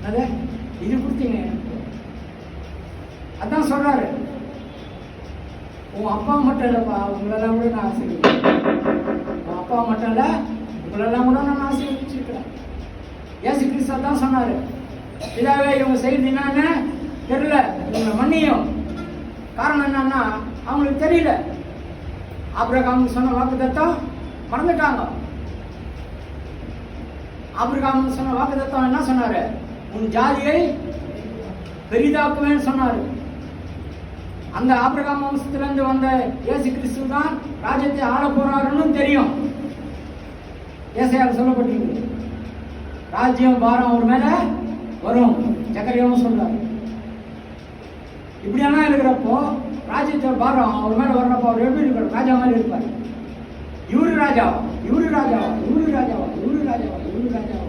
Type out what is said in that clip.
அது இது கொடுத்தீங்க எனக்கு. அதான் சொல்றாரு, உன் அப்பா மட்டும் இல்லைப்பா, உங்களெல்லாம் கூட நான் ஆசீர்வதிக்கிறேன். உன் அப்பா மட்டும் இல்லை, உங்களெல்லாம் கூட நான் ஆசீர்வதிச்சிருக்கிறேன். இயேசு கிறிஸ்து தான் சொன்னாரு, இதாவே இவங்க செய்யறது என்னன்னு தெரியல, இவங்க மன்னியும். காரணம் என்னன்னா அவங்களுக்கு தெரியல. ஆபிரகாமுக்கு சொன்ன வாக்குத்தத்தம் மறந்துட்டாங்க. ஆபிரகாமுக்கு சொன்ன வாக்குத்தத்தம் என்ன சொன்னாரு? உன் ஜாதியை பெரிதாக்குவேன்னு சொன்னாரு. அந்த ஆபிரகாம் வம்சத்திலிருந்து வந்த இயேசு கிறிஸ்து தான் ராஜ்யத்தை ஆள போறாருன்னு தெரியும். ஏசாயால சொல்லப்பட்டிருக்கு, ராஜ்யம் பாரம் அவர் மேல வரும். ஜக்கரியாவும் சொல்றாரு. இப்படியெல்லாம் இருக்கிறப்போ ராஜ்யத்தை பாரம் அவர் மேல வர்றப்போ அவர் எப்படி இருப்பார்? ராஜா மாதிரி இருப்பார். இவரு ராஜாவா, இவரு ராஜாவா, இவரு ராஜாவா, இவரு ராஜாவா, இவரு ராஜாவா.